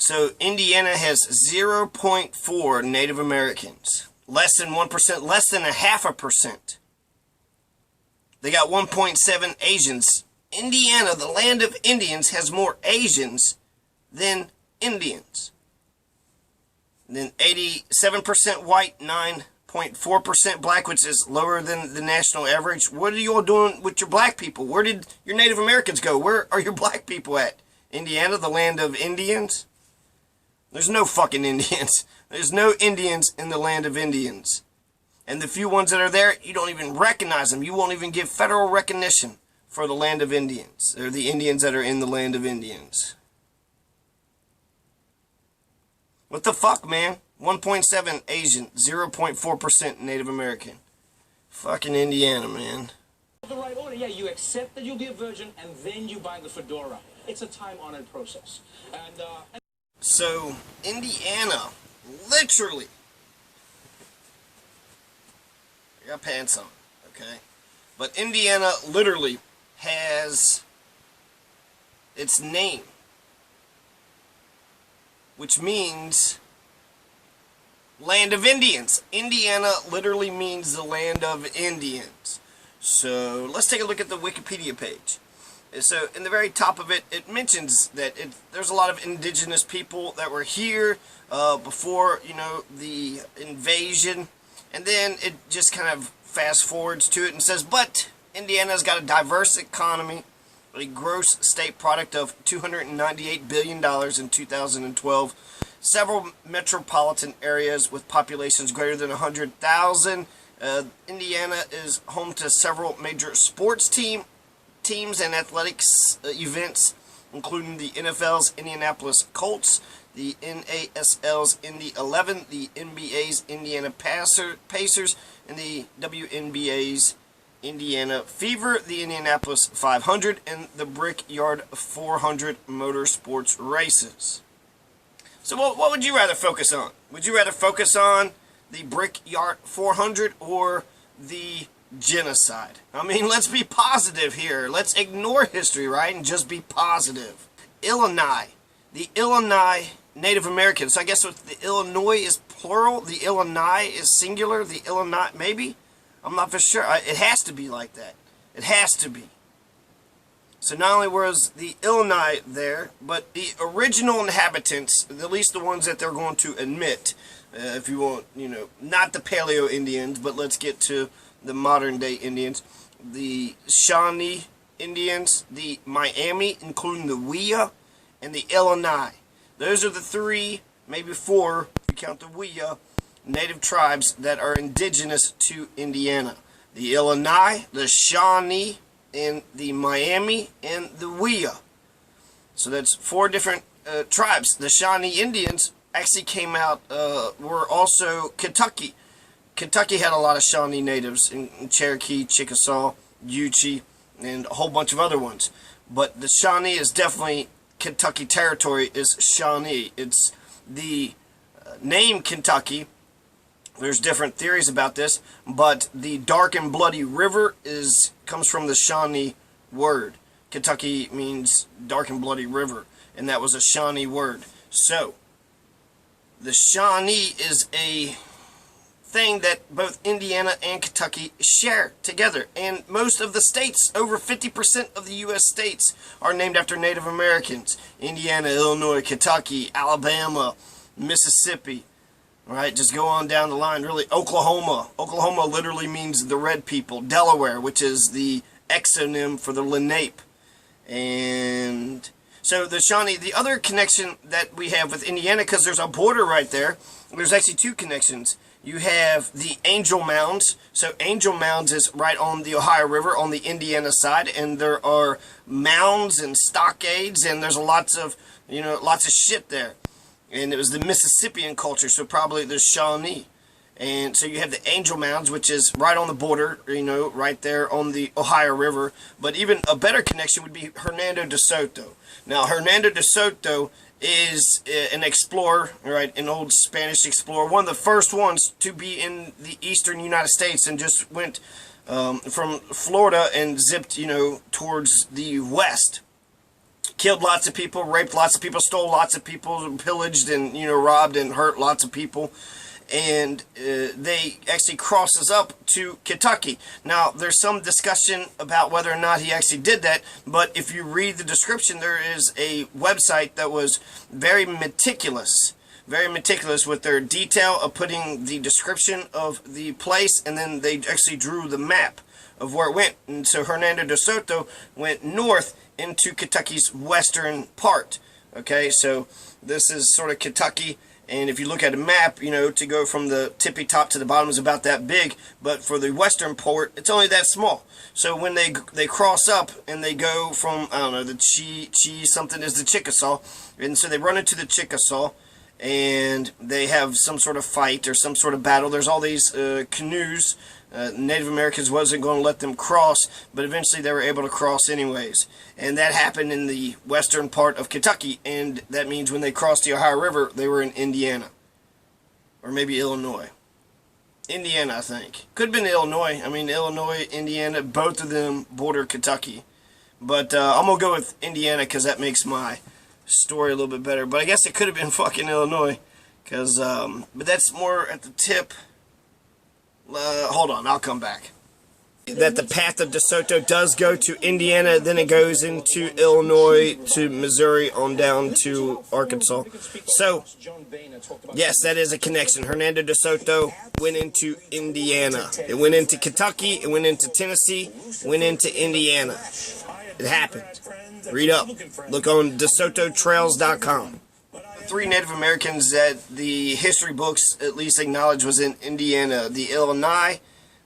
So Indiana has 0.4 Native Americans. Less than 1%, less than 0.5%. They got 1.7 Asians. Indiana, the land of Indians, has more Asians than Indians. And then 87% white, 9.4% black, which is lower than the national average. What are you all doing with your black people? Where did your Native Americans go? Where are your black people at? Indiana, the land of Indians? There's no fucking Indians. There's no Indians in the land of Indians. And the few ones that are there, you don't even recognize them. You won't even give federal recognition for the land of Indians. They're the Indians that are in the land of Indians. What the fuck, man? 1.7 Asian, 0.4% Native American. Fucking Indiana, man. The right order, yeah, you accept that you'll be a virgin, and then you buy the fedora. It's a time-honored process. So, Indiana, literally, I got pants on, okay? But Indiana literally has its name, which means land of Indians. Indiana literally means the land of Indians. So let's take a look at the Wikipedia page. So in the very top of it, it mentions that there's a lot of indigenous people that were here before, you know, the invasion. And then it just kind of fast forwards to it and says, but Indiana's got a diverse economy, a gross state product of $298 billion in 2012, several metropolitan areas with populations greater than 100,000. Indiana is home to several major sports teams and athletics events, including the NFL's Indianapolis Colts, the NASL's Indy 11, the NBA's Indiana Pacers, and the WNBA's Indiana Fever, the Indianapolis 500, and the Brickyard 400 motorsports races. So what would you rather focus on? Would you rather focus on the Brickyard 400 or the genocide? I mean, let's be positive here. Let's ignore history, right, and just be positive. Illini. The Illini Native Americans. So I guess the Illinois is plural, the Illini is singular, the Illini, maybe? I'm not for sure. It has to be like that. It has to be. So not only was the Illini there, but the original inhabitants, at least the ones that they're going to admit, if you want, you know, not the Paleo Indians, but let's get to the modern day Indians, the Shawnee Indians, the Miami, including the Wea, and the Illini. Those are the three, maybe four, if you count the Wea, native tribes that are indigenous to Indiana. The Illini, the Shawnee, and the Miami, and the Wea. So that's four different tribes. The Shawnee Indians actually came out, were also Kentucky. Kentucky had a lot of Shawnee natives in Cherokee, Chickasaw, Yuchi, and a whole bunch of other ones. But the Shawnee is definitely Kentucky territory, is Shawnee. It's the name Kentucky. There's different theories about this, but the dark and bloody river comes from the Shawnee word. Kentucky means dark and bloody river, and that was a Shawnee word. So, the Shawnee is a thing that both Indiana and Kentucky share together. And most of the states, over 50% of the U.S. states, are named after Native Americans. Indiana, Illinois, Kentucky, Alabama, Mississippi. Alright, just go on down the line. Really, Oklahoma. Oklahoma literally means the red people. Delaware, which is the exonym for the Lenape. And so the Shawnee, the other connection that we have with Indiana, because there's a border right there, there's actually two connections. You have the Angel Mounds. So Angel Mounds is right on the Ohio River on the Indiana side, and there are mounds and stockades, and there's lots of shit there. And it was the Mississippian culture, so probably the Shawnee. And so you have the Angel Mounds, which is right on the border, you know, right there on the Ohio River. But even a better connection would be Hernando de Soto. Now, Hernando de Soto is an explorer, right, an old Spanish explorer, one of the first ones to be in the eastern United States, and just went from Florida and zipped, you know, towards the west. killed lots of people, raped lots of people, stole lots of people, pillaged and, robbed and hurt lots of people. And they actually crosses up to Kentucky. Now, there's some discussion about whether or not he actually did that, but if you read the description, there is a website that was very meticulous with their detail of putting the description of the place, and then they actually drew the map of where it went. And so Hernando de Soto went north into Kentucky's western part. Okay, so this is sort of Kentucky. And if you look at a map, to go from the tippy top to the bottom is about that big. But for the western port, it's only that small. So when they cross up and they go from, I don't know, the something is the Chickasaw. And so they run into the Chickasaw and they have some sort of fight or some sort of battle. There's all these canoes. Native Americans wasn't going to let them cross, but eventually they were able to cross anyways. And that happened in the western part of Kentucky, and that means when they crossed the Ohio River, they were in Indiana. Or maybe Illinois. Indiana, I think. Could have been Illinois. I mean, Illinois, Indiana, both of them border Kentucky. But I'm going to go with Indiana because that makes my story a little bit better. But I guess it could have been fucking Illinois. Because, but that's more at the tip. Hold on, I'll come back. That the path of DeSoto does go to Indiana, then it goes into Illinois, to Missouri, on down to Arkansas. So, yes, that is a connection. Hernando de Soto went into Indiana. It went into Kentucky, it went into Tennessee, went into Indiana. It happened. Read up. Look on DeSotoTrails.com. 3 Native Americans that the history books at least acknowledge was in Indiana: the Illini,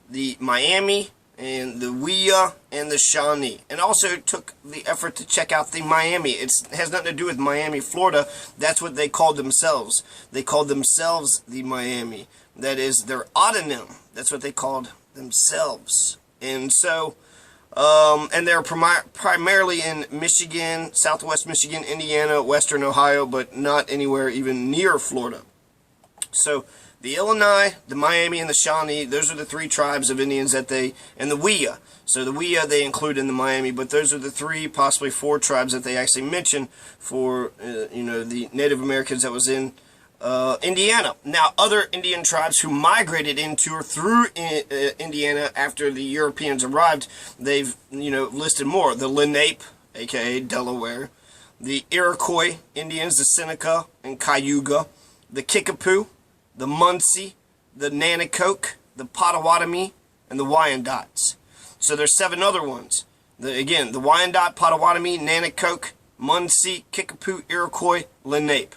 the Miami, and the Wyandot, and the Shawnee. And also took the effort to check out the Miami. It has nothing to do with Miami, Florida. That's what they called themselves. They called themselves the Miami. That is their autonym. That's what they called themselves. And so, and they're primarily in Michigan, southwest Michigan, Indiana, western Ohio, but not anywhere even near Florida. So the Illini, the Miami, and the Shawnee, those are the 3 tribes of Indians that and the Wyandot. So the Wyandot they include in the Miami, but those are the 3, possibly 4 tribes that they actually mention for, the Native Americans that was in Indiana. Now, other Indian tribes who migrated into or through Indiana after the Europeans arrived, they've, listed more. The Lenape, aka Delaware, the Iroquois Indians, the Seneca and Cayuga, the Kickapoo, the Muncie, the Nanticoke, the Pottawatomie, and the Wyandots. So there's 7 other ones. Again, the Wyandot, Pottawatomie, Nanticoke, Muncie, Kickapoo, Iroquois, Lenape.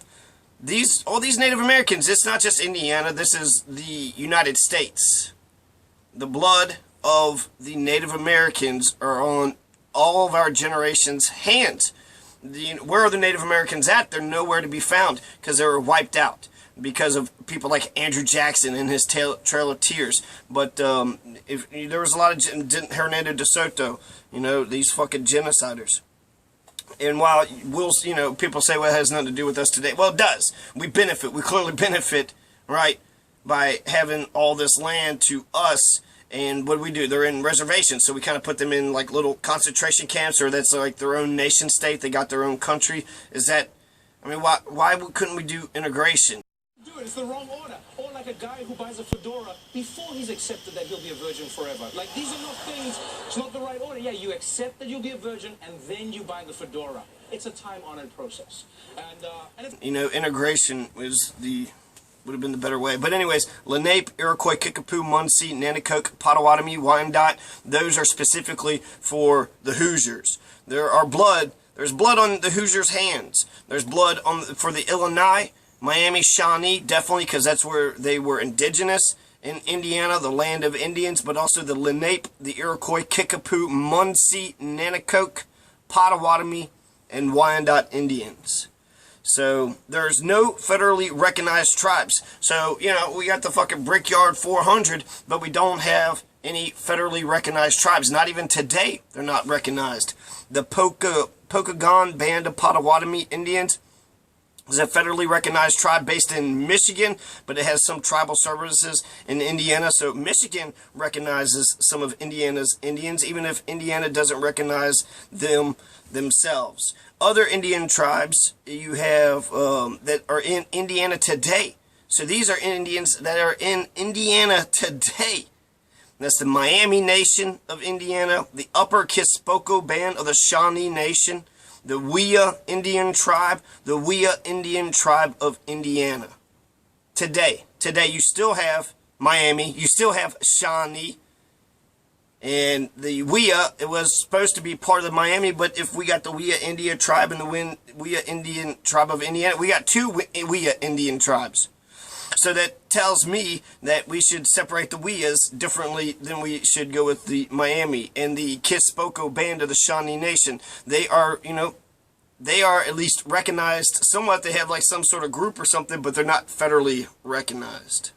All these Native Americans, it's not just Indiana, this is the United States. The blood of the Native Americans are on all of our generations' hands. Where are the Native Americans at? They're nowhere to be found because they were wiped out because of people like Andrew Jackson and his Trail of Tears. But there was a lot of Hernando de Soto, these fucking genociders. And while people say, well, it has nothing to do with us today. Well, it does. We benefit. We clearly benefit, right, by having all this land to us. And what do we do? They're in reservations, so we kind of put them in like little concentration camps, or that's like their own nation state. They got their own country. Why couldn't we do integration? It's the wrong order. Or like a guy who buys a fedora before he's accepted that he'll be a virgin forever. Like, these are not things, it's not the right order. Yeah, you accept that you'll be a virgin, and then you buy the fedora. It's a time-honored process. And integration would have been the better way. But anyways, Lenape, Iroquois, Kickapoo, Muncie, Nanticoke, Pottawatomie, Wyandot, those are specifically for the Hoosiers. There's blood on the Hoosiers' hands. There's blood for the Illini, Miami, Shawnee, definitely, because that's where they were indigenous in Indiana, the land of Indians, but also the Lenape, the Iroquois, Kickapoo, Muncie, Nanticoke, Pottawatomie, and Wyandot Indians. So there's no federally recognized tribes. So, we got the fucking Brickyard 400, but we don't have any federally recognized tribes. Not even today, they're not recognized. The Pokagon Band of Pottawatomie Indians, It's a federally recognized tribe based in Michigan, but it has some tribal services in Indiana. So Michigan recognizes some of Indiana's Indians, even if Indiana doesn't recognize them themselves. Other Indian tribes you have that are in Indiana today. So these are Indians that are in Indiana today. That's the Miami Nation of Indiana, the Upper Kickapoo Band of the Shawnee Nation, the Wyandot Indian tribe, the Wyandot Indian tribe of Indiana. Today you still have Miami, you still have Shawnee, and the Wyandot, it was supposed to be part of the Miami, but if we got the Wyandot Indian tribe and the Wyandot Indian tribe of Indiana, we got two Wyandot Indian tribes. So that tells me that we should separate the Wyandot differently than we should go with the Miami and the Kickapoo Band of the Shawnee Nation. They are, they are at least recognized somewhat. They have like some sort of group or something, but they're not federally recognized.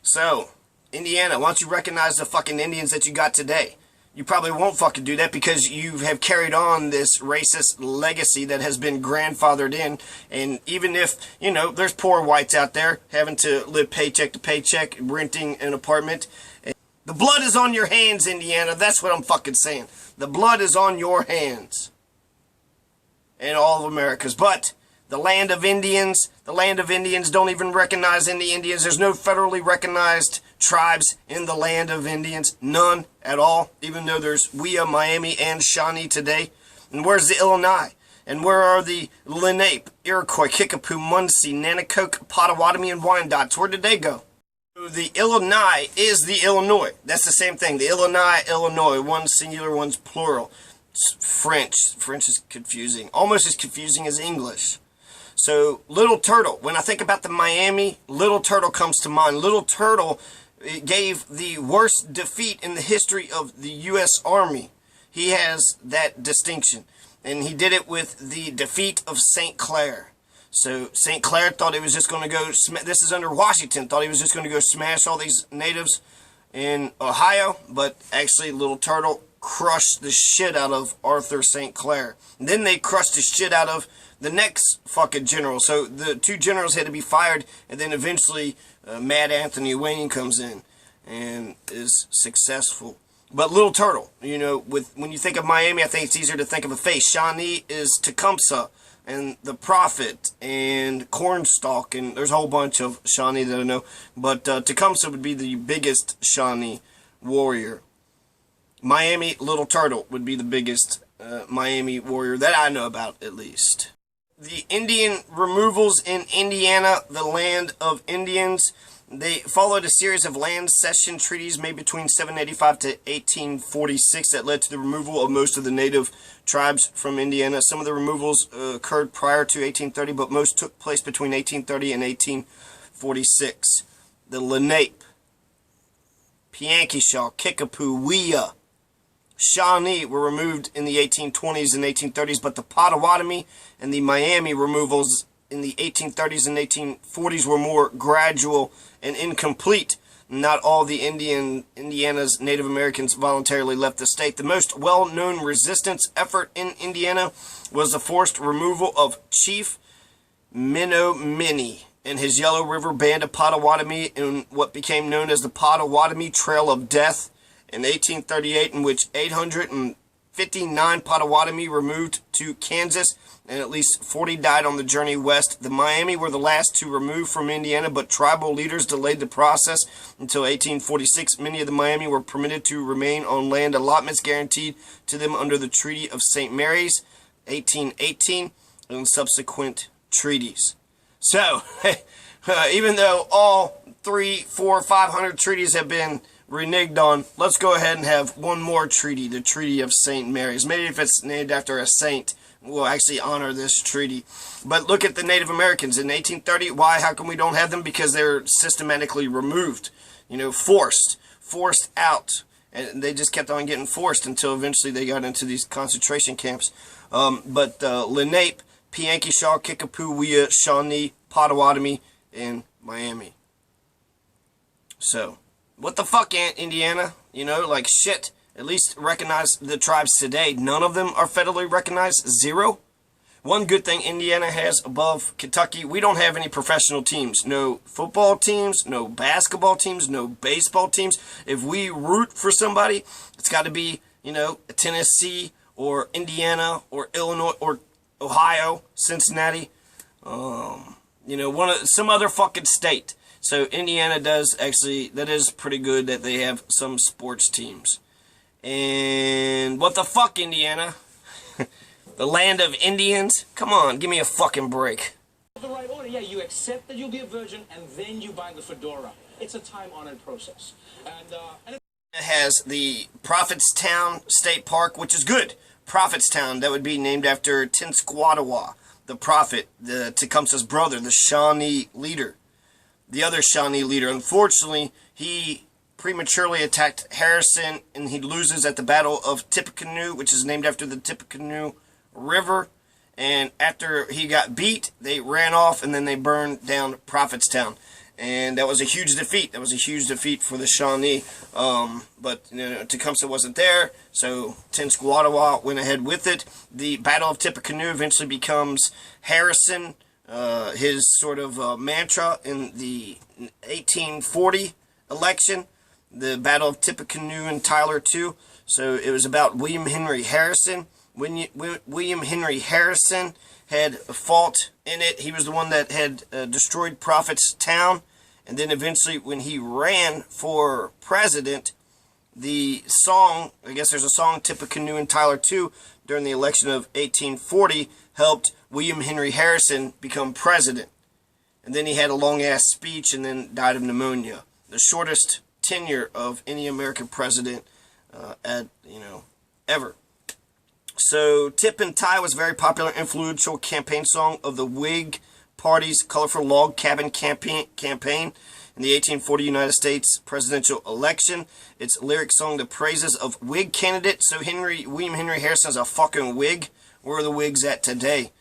So, Indiana, why don't you recognize the fucking Indians that you got today? You probably won't fucking do that because you have carried on this racist legacy that has been grandfathered in. And even if, there's poor whites out there having to live paycheck to paycheck, renting an apartment. The blood is on your hands, Indiana. That's what I'm fucking saying. The blood is on your hands. In all of America's. But the land of Indians don't even recognize any Indians. There's no federally recognized tribes in the land of Indians. None at all. Even though there's Wyandot, Miami, and Shawnee today. And where's the Illini? And where are the Lenape, Iroquois, Kickapoo, Muncie, Nanticoke, Pottawatomie, and Wyandot? Where did they go? The Illini is the Illinois. That's the same thing. The Illini, Illinois. One's singular, one's plural. It's French. French is confusing. Almost as confusing as English. So, Little Turtle. When I think about the Miami, Little Turtle comes to mind. Little Turtle gave the worst defeat in the history of the U.S. Army. He has that distinction. And he did it with the defeat of St. Clair. So, St. Clair thought he was just going to go... This is under Washington. Thought he was just going to go smash all these natives in Ohio. But actually, Little Turtle crushed the shit out of Arthur St. Clair. And then they crushed the shit out of the next fucking general. So the two generals had to be fired, and then eventually Mad Anthony Wayne comes in and is successful. But Little Turtle, when you think of Miami, I think it's easier to think of a face. Shawnee is Tecumseh and the Prophet and Cornstalk, and there's a whole bunch of Shawnee that I know. But Tecumseh would be the biggest Shawnee warrior. Miami, Little Turtle would be the biggest Miami warrior that I know about, at least. The Indian removals in Indiana, the land of Indians, they followed a series of land cession treaties made between 785 to 1846 that led to the removal of most of the native tribes from Indiana. Some of the removals occurred prior to 1830, but most took place between 1830 and 1846. The Lenape, Piankeshaw, Kickapoo, Wyandot, Shawnee were removed in the 1820s and 1830s, but the Pottawatomie and the Miami removals in the 1830s and 1840s were more gradual and incomplete. Not all the Indiana's Native Americans voluntarily left the state. The most well-known resistance effort in Indiana was the forced removal of Chief Menominee and his Yellow River Band of Pottawatomie in what became known as the Pottawatomie Trail of Death in 1838, in which 859 Pottawatomie were moved to Kansas, and at least 40 died on the journey west. The Miami were the last to remove from Indiana, but tribal leaders delayed the process until 1846. Many of the Miami were permitted to remain on land allotments guaranteed to them under the Treaty of St. Mary's, 1818, and subsequent treaties. So, even though all 300, 400, 500 treaties have been reneged on, let's go ahead and have one more treaty, the Treaty of St. Mary's. Maybe if it's named after a saint, we'll actually honor this treaty. But look at the Native Americans in 1830. Why? How come we don't have them? Because they're systematically removed, forced out. And they just kept on getting forced until eventually they got into these concentration camps. But Lenape, Piankeshaw, Kickapoo, Wyandot, Shawnee, Pottawatomie, and Miami. So, what the fuck, Indiana? Like shit. At least recognize the tribes today. None of them are federally recognized. Zero. One good thing Indiana has above Kentucky, we don't have any professional teams. No football teams, no basketball teams, no baseball teams. If we root for somebody, it's got to be, Tennessee or Indiana or Illinois or Ohio, Cincinnati, some other fucking state. So Indiana that is pretty good that they have some sports teams. And what the fuck, Indiana? The land of Indians? Come on, give me a fucking break. The right order, yeah, you accept that you'll be a virgin and then you buy the fedora. It's a time-honored process. And it has the Prophetstown State Park, which is good. Prophetstown, that would be named after Tenskwatawa, the prophet, the Tecumseh's brother, the Shawnee leader. The other Shawnee leader. Unfortunately, he prematurely attacked Harrison, and he loses at the Battle of Tippecanoe, which is named after the Tippecanoe River. And after he got beat, they ran off, and then they burned down Prophetstown. And that was a huge defeat. That was a huge defeat for the Shawnee. But Tecumseh wasn't there, so Tenskwatawa went ahead with it. The Battle of Tippecanoe eventually becomes Harrison, his sort of mantra in the 1840 election. The Battle of Tippecanoe and Tyler too. So it was about William Henry Harrison. When William Henry Harrison had fought in it, he was the one that had destroyed Prophetstown. And then eventually when he ran for president, the song, I guess there's a song, Tippecanoe and Tyler too, during the election of 1840, helped William Henry Harrison become president. And then he had a long-ass speech and then died of pneumonia. The shortest tenure of any American president ever. So Tip and Tie was a very popular, influential campaign song of the Whig Party's colorful log cabin campaign in the 1840 United States presidential election. Its lyrics sung the praises of Whig candidate. So William Henry Harrison is a fucking Whig. Where are the Whigs at today?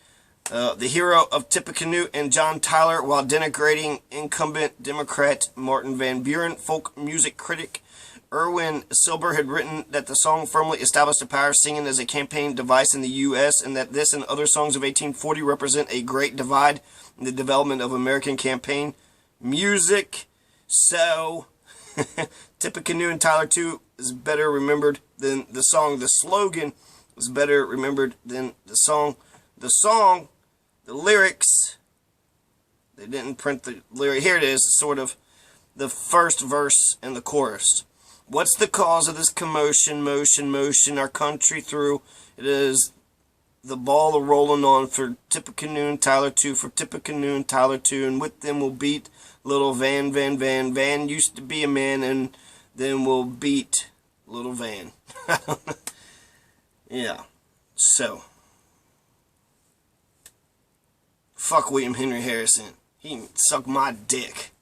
The hero of Tippecanoe and John Tyler, while denigrating incumbent Democrat Martin Van Buren. Folk music critic Irwin Silber had written that the song firmly established the power of singing as a campaign device in the U.S. and that this and other songs of 1840 represent a great divide in the development of American campaign music. So, Tippecanoe and Tyler 2 is better remembered than the song. The slogan is better remembered than the song. The lyrics, they didn't print the lyric. Here it is, sort of the first verse and the chorus. What's the cause of this commotion, motion, our country through? It is the ball a-rolling on for Tippecanoe and Tyler 2, for Tippecanoe and Tyler 2, and with them we'll beat little Van. Van used to be a man, and then we'll beat little Van. Yeah, so. Fuck William Henry Harrison. He can suck my dick.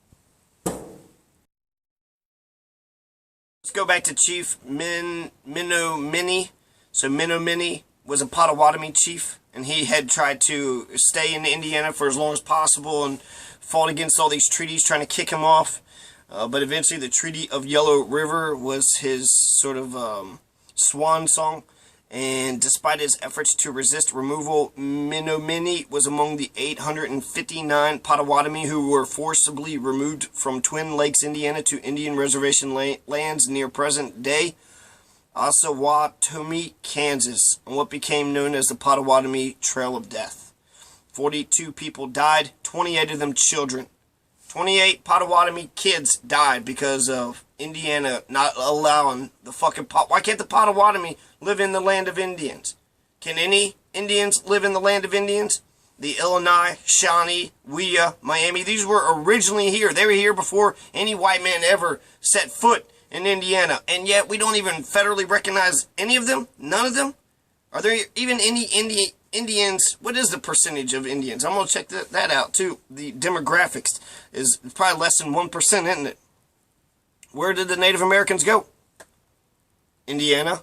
Let's go back to Chief Menominee. So Menominee was a Pottawatomie chief, and he had tried to stay in Indiana for as long as possible and fought against all these treaties trying to kick him off. But eventually the Treaty of Yellow River was his sort of swan song. And despite his efforts to resist removal, Menominee was among the 859 Pottawatomie who were forcibly removed from Twin Lakes, Indiana to Indian reservation lands near present-day Pottawatomie, Kansas, on what became known as the Pottawatomie Trail of Death. 42 people died, 28 of them children. 28 Pottawatomie kids died because of Indiana not allowing the fucking Why can't the Pottawatomie live in the land of Indians? Can any Indians live in the land of Indians? The Illini, Shawnee, Wyandot, Miami, these were originally here. They were here before any white man ever set foot in Indiana. And yet we don't even federally recognize any of them? None of them? Are there even any Indians? What is the percentage of Indians? I'm going to check that out too. The demographics is probably less than 1%, isn't it? Where did the Native Americans go? Indiana.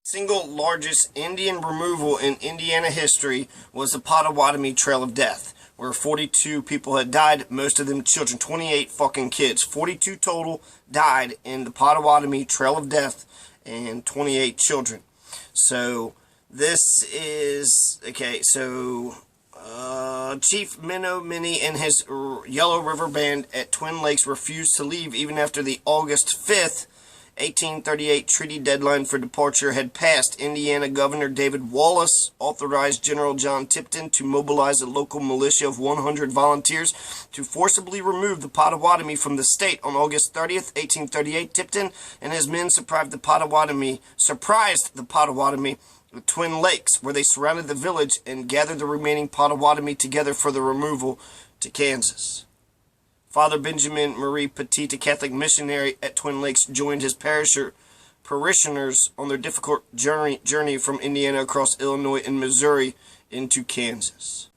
Single largest Indian removal in Indiana history was the Pottawatomie Trail of Death, where 42 people had died, most of them children, 28 fucking kids. 42 total died in the Pottawatomie Trail of Death and 28 children. So This is, okay, so Chief Minnow Minnie and his Yellow River Band at Twin Lakes refused to leave even after the August 5th, 1838 treaty deadline for departure had passed. Indiana Governor David Wallace authorized General John Tipton to mobilize a local militia of 100 volunteers to forcibly remove the Pottawatomie from the state. On August 30th, 1838, Tipton and his men surprised the Pottawatomie at Twin Lakes, where they surrounded the village and gathered the remaining Pottawatomie together for the removal to Kansas. Father Benjamin Marie Petit, a Catholic missionary at Twin Lakes, joined his parishioners on their difficult journey from Indiana across Illinois and Missouri into Kansas.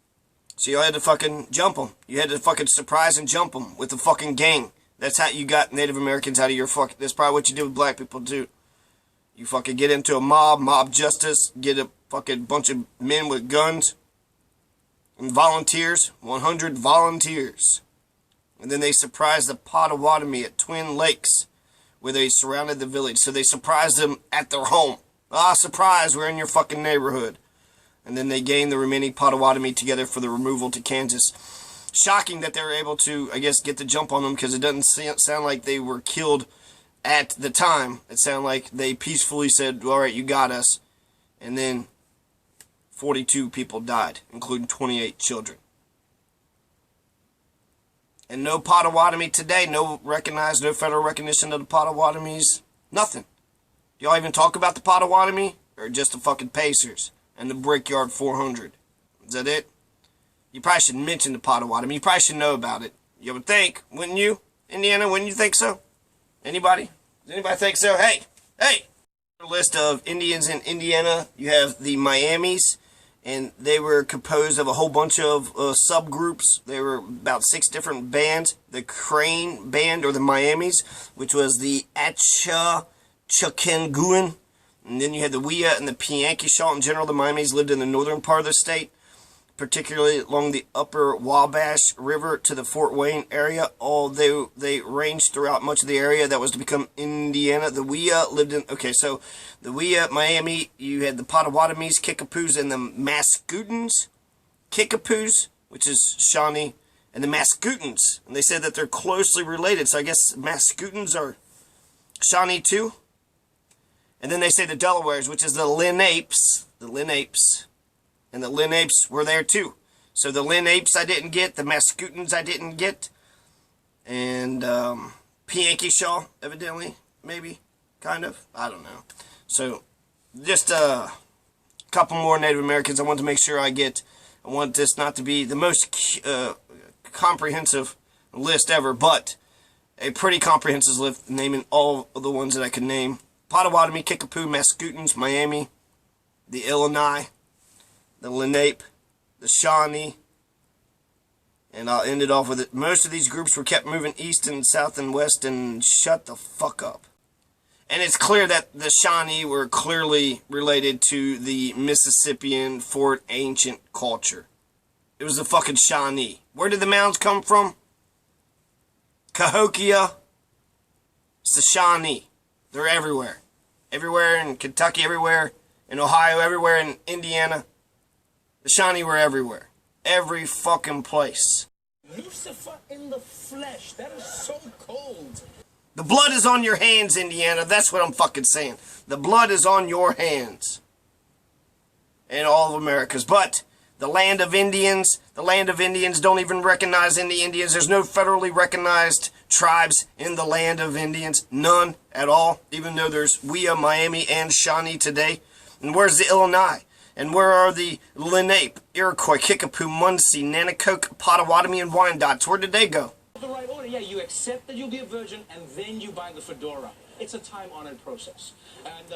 So you had to fucking jump them. You had to fucking surprise and jump them with a fucking gang. That's how you got Native Americans out of your fucking... That's probably what you did with black people too. You fucking get into a mob justice, get a fucking bunch of men with guns and volunteers, 100 volunteers. And then they surprised the Pottawatomie at Twin Lakes, where they surrounded the village. So they surprised them at their home. Ah, surprise, we're in your fucking neighborhood. And then they gained the remaining Pottawatomie together for the removal to Kansas. Shocking that they were able to, I guess, get the jump on them, because it doesn't sound like they were killed at the time. It sounded like they peacefully said, all right, you got us. And then 42 people died, including 28 children. And no Pottawatomie today, no federal recognition of the Pottawatomies, nothing. Do y'all even talk about the Pottawatomie? Or just the fucking Pacers and the Brickyard 400? Is that it? You probably should mention the Pottawatomie. You probably should know about it. You would think, wouldn't you? Indiana, wouldn't you think so? Anybody? Does anybody think so? Hey! A list of Indians in Indiana. You have the Miamis, and they were composed of a whole bunch of subgroups. There were about 6 different bands. The Crane Band, or the Miamis, which was the Achachukenguin. And then you had the Wyandot and the Piankeshaw. In general, the Miamis lived in the northern part of the state, particularly along the upper Wabash River to the Fort Wayne area, although they ranged throughout much of the area that was to become Indiana. The Wyandot lived in... Okay, so the Wyandot, Miami, you had the Pottawatomies, Kickapoos, and the Mascoutens. Kickapoos, which is Shawnee, and the Mascoutens. And they said that they're closely related, so I guess Mascoutens are Shawnee too. And then they say the Delawares, which is the Lenapes. And the Lenapes were there too. So the Lenapes I didn't get. The Mascoutens I didn't get. And Piankeshaw, evidently. Maybe. Kind of. I don't know. So just a couple more Native Americans I want to make sure I get. I want this not to be the most comprehensive list ever, but a pretty comprehensive list naming all of the ones that I can name. Pottawatomie, Kickapoo, Mascoutens, Miami, the Illini, the Lenape, the Shawnee, and I'll end it off with it. Most of these groups were kept moving east and south and west, and shut the fuck up. And it's clear that the Shawnee were clearly related to the Mississippian Fort Ancient culture. It was the fucking Shawnee. Where did the mounds come from? Cahokia. It's the Shawnee. They're everywhere. Everywhere in Kentucky, everywhere in Ohio, everywhere in Indiana. The Shawnee were everywhere. Every fucking place. Lucifer in the flesh. That is so cold. The blood is on your hands, Indiana. That's what I'm fucking saying. The blood is on your hands. In all of America's. But the land of Indians don't even recognize any Indians. There's no federally recognized tribes in the land of Indians. None at all. Even though there's Wyandot, Miami, and Shawnee today. And where's the Illini? And where are the Lenape, Iroquois, Kickapoo, Muncie, Nanticoke, Pottawatomie, and Wyandots? Where did they go? The right order. Yeah, you accept that you'll be a virgin, and then you buy the fedora. It's a time-honored process. And